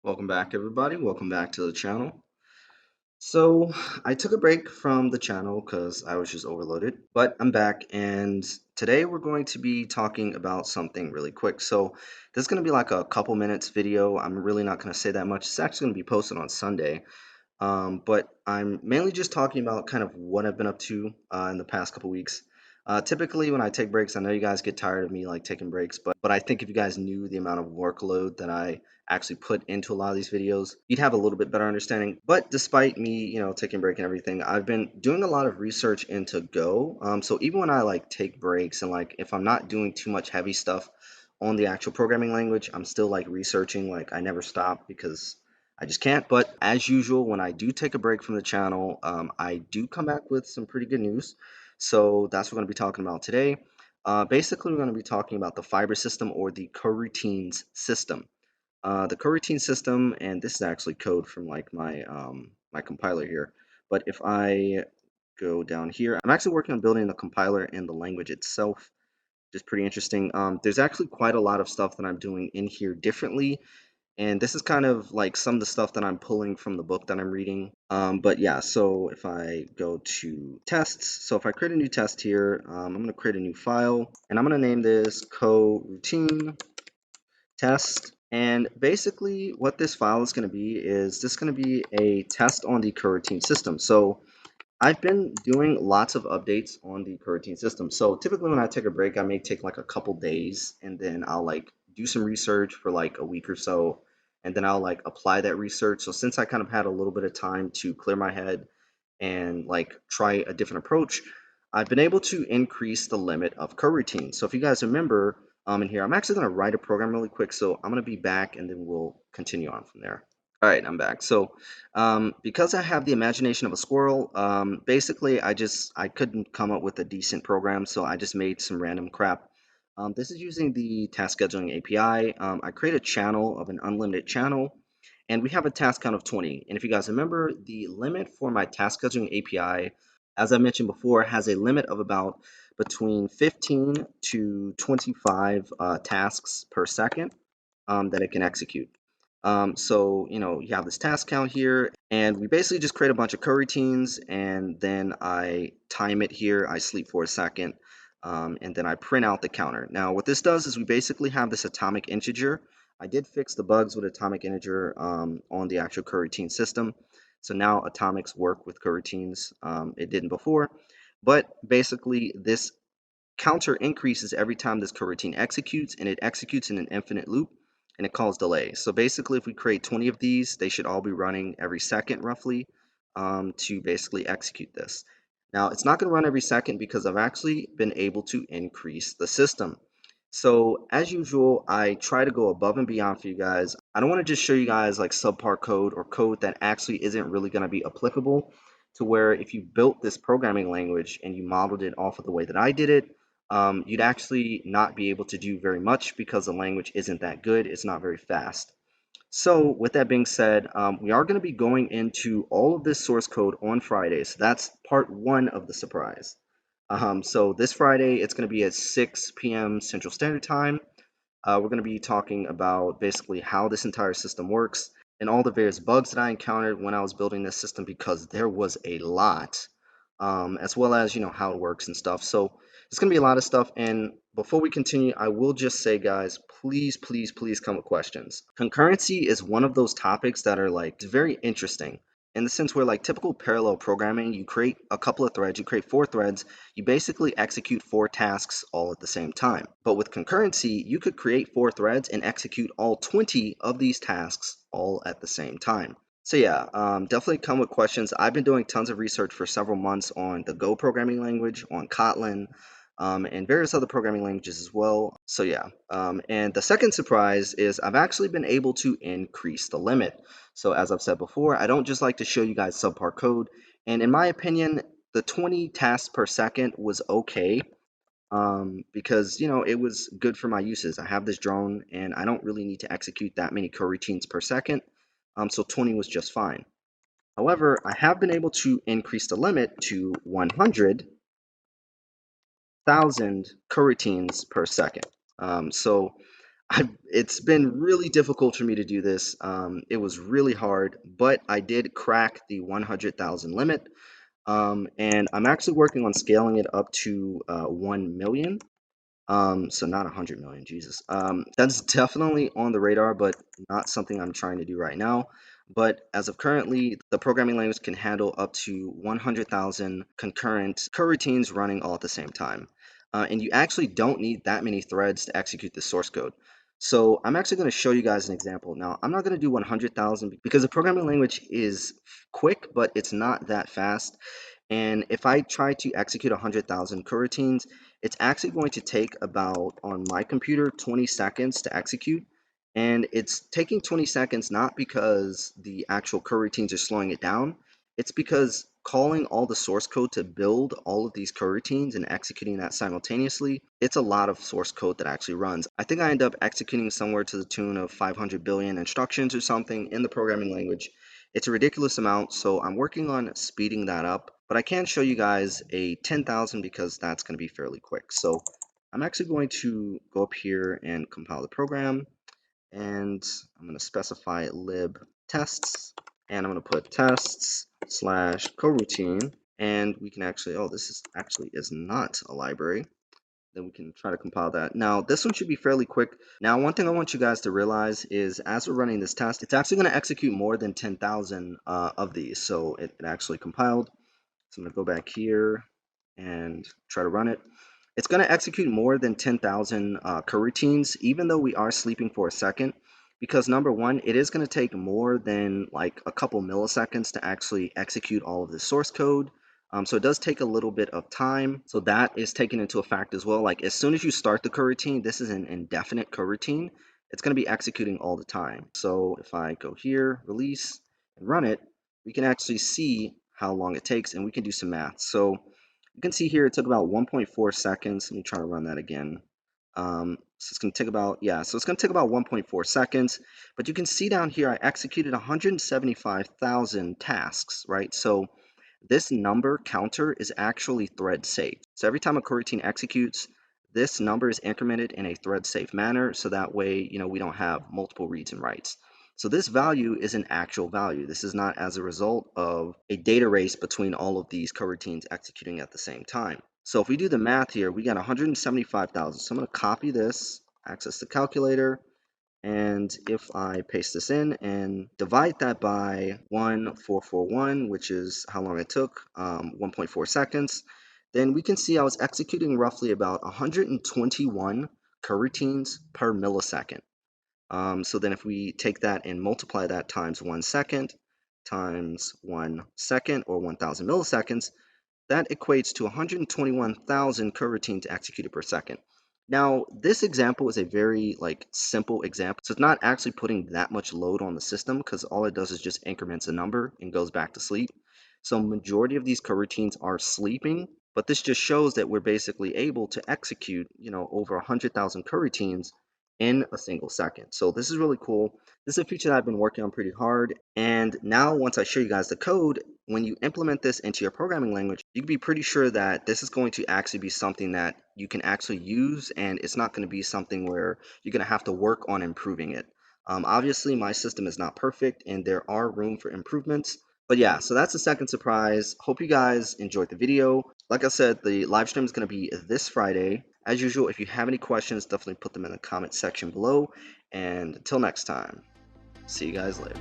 Welcome back, everybody. Welcome back to the channel. So, I took a break from the channel because I was just overloaded, but I'm back, and today we're going to be talking about something really quick. So, this is going to be like a couple minutes video. I'm really not going to say that much. It's actually going to be posted on Sunday. But I'm mainly just talking about kind of what I've been up to in the past couple weeks. Typically, when I take breaks, I know you guys get tired of me like taking breaks, but I think if you guys knew the amount of workload that I actually put into a lot of these videos, you'd have a little bit better understanding. But despite me, taking a break and everything, I've been doing a lot of research into Go. So even when I like take breaks and like if I'm not doing too much heavy stuff on the actual programming language, I'm still like researching. Like I never stop because I just can't. But as usual, when I do take a break from the channel, I do come back with some pretty good news. So that's what we're going to be talking about today. Basically, we're going to be talking about the fiber system or the coroutines system. The coroutine system, and this is actually code from like my compiler here. But if I go down here, I'm actually working on building the compiler and the language itself, which is pretty interesting. There's actually quite a lot of stuff that I'm doing in here differently, and this is kind of like some of the stuff that I'm pulling from the book that I'm reading. But yeah, so if I go to tests, so if I create a new test here, I'm going to create a new file, and I'm going to name this coroutine test. And basically what this file is going to be is this going to be a test on the coroutine system. So I've been doing lots of updates on the coroutine system. So typically when I take a break, I may take like a couple days and then I'll like do some research for like a week or so. And then I'll like apply that research. So since I kind of had a little bit of time to clear my head and like try a different approach, I've been able to increase the limit of coroutines. So if you guys remember in here, I'm actually going to write a program really quick. So I'm going to be back and then we'll continue on from there. All right, I'm back. So, because I have the imagination of a squirrel, basically I couldn't come up with a decent program, so I just made some random crap. This is using the task scheduling API. I create a channel of an unlimited channel, and we have a task count of 20. And if you guys remember, the limit for my task scheduling API, as I mentioned before, has a limit of about between 15 to 25 tasks per second that it can execute. So, you have this task count here, and we basically just create a bunch of coroutines, and then I time it here. I sleep for a second, and then I print out the counter. Now, what this does is we basically have this atomic integer. I did fix the bugs with atomic integer on the actual coroutine system. So now atomics work with coroutines. It didn't before, but basically this counter increases every time this coroutine executes, and it executes in an infinite loop, and it calls delay. So basically, if we create 20 of these, they should all be running every second roughly to basically execute this. Now, it's not going to run every second because I've actually been able to increase the system. So as usual, I try to go above and beyond for you guys. I don't want to just show you guys like subpar code or code that actually isn't really going to be applicable, to where if you built this programming language and you modeled it off of the way that I did it, you'd actually not be able to do very much because the language isn't that good. It's not very fast. So with that being said, we are going to be going into all of this source code on Friday. So that's part one of the surprise. So this Friday, it's going to be at 6 p.m. Central Standard Time. We're going to be talking about basically how this entire system works and all the various bugs that I encountered when I was building this system, because there was a lot, as well as how it works and stuff. So it's going to be a lot of stuff. And before we continue, I will just say, guys, please, please, please come with questions. Concurrency is one of those topics that are like very interesting, in the sense where like typical parallel programming, you create a couple of threads, you create 4 threads, you basically execute 4 tasks all at the same time. But with concurrency, you could create 4 threads and execute all 20 of these tasks all at the same time. So yeah, definitely come with questions. I've been doing tons of research for several months on the Go programming language, on Kotlin, and various other programming languages as well. So yeah, and the second surprise is I've actually been able to increase the limit. So as I've said before, I don't just like to show you guys subpar code. And in my opinion, the 20 tasks per second was okay, because it was good for my uses. I have this drone and I don't really need to execute that many coroutines per second. So 20 was just fine. However, I have been able to increase the limit to 100,000 coroutines per second. So It's been really difficult for me to do this. It was really hard, but I did crack the 100,000 limit. And I'm actually working on scaling it up to 1 million. So not 100 million, Jesus. That's definitely on the radar, but not something I'm trying to do right now. But as of currently, the programming language can handle up to 100,000 concurrent coroutines running all at the same time. And you actually don't need that many threads to execute the source code. So I'm actually going to show you guys an example. Now, I'm not going to do 100,000 because the programming language is quick, but it's not that fast. And if I try to execute 100,000 coroutines, it's actually going to take about, on my computer, 20 seconds to execute. And it's taking 20 seconds not because the actual coroutines are slowing it down. It's because calling all the source code to build all of these coroutines and executing that simultaneously, it's a lot of source code that actually runs. I think I end up executing somewhere to the tune of 500 billion instructions or something in the programming language. It's a ridiculous amount, so I'm working on speeding that up, but I can show you guys a 10,000 because that's going to be fairly quick. So I'm actually going to go up here and compile the program, and I'm going to specify lib tests, and I'm going to put tests slash coroutine, and we can actually, oh, this is actually is not a library. Then we can try to compile that. Now, this one should be fairly quick. Now, one thing I want you guys to realize is as we're running this test, it's actually going to execute more than 10,000 of these. So it actually compiled. So I'm going to go back here and try to run it. It's going to execute more than 10,000 coroutines, even though we are sleeping for a second, because number one, it is going to take more than like a couple milliseconds to actually execute all of the source code. So it does take a little bit of time. So that is taken into effect as well. Like as soon as you start the coroutine, this is an indefinite coroutine. It's going to be executing all the time. So if I go here, release, and run it, we can actually see how long it takes, and we can do some math. So you can see here it took about 1.4 seconds. Let me try to run that again. So it's going to take about, yeah, so it's going to take about 1.4 seconds. But you can see down here, I executed 175,000 tasks, right? So this number counter is actually thread safe. So every time a coroutine executes, this number is incremented in a thread safe manner. So that way, we don't have multiple reads and writes. So this value is an actual value. This is not as a result of a data race between all of these coroutines executing at the same time. So if we do the math here, we got 175,000. So I'm going to copy this, access the calculator, and if I paste this in and divide that by 1441, which is how long it took, 1.4 seconds, then we can see I was executing roughly about 121 coroutines per millisecond. So then if we take that and multiply that times 1 second times 1 second, or 1,000 milliseconds, that equates to 121,000 coroutines executed per second. Now, this example is a very simple example. So it's not actually putting that much load on the system because all it does is just increments a number and goes back to sleep. So majority of these coroutines are sleeping, but this just shows that we're basically able to execute, over 100,000 coroutines in a single second. So this is really cool. This is a feature that I've been working on pretty hard. And now once I show you guys the code, when you implement this into your programming language, you can be pretty sure that this is going to actually be something that you can actually use, and it's not going to be something where you're going to have to work on improving it. Obviously, my system is not perfect, and there are room for improvements. But yeah, so that's the second surprise. Hope you guys enjoyed the video. Like I said, the live stream is going to be this Friday. As usual, if you have any questions, definitely put them in the comment section below. And until next time, see you guys later.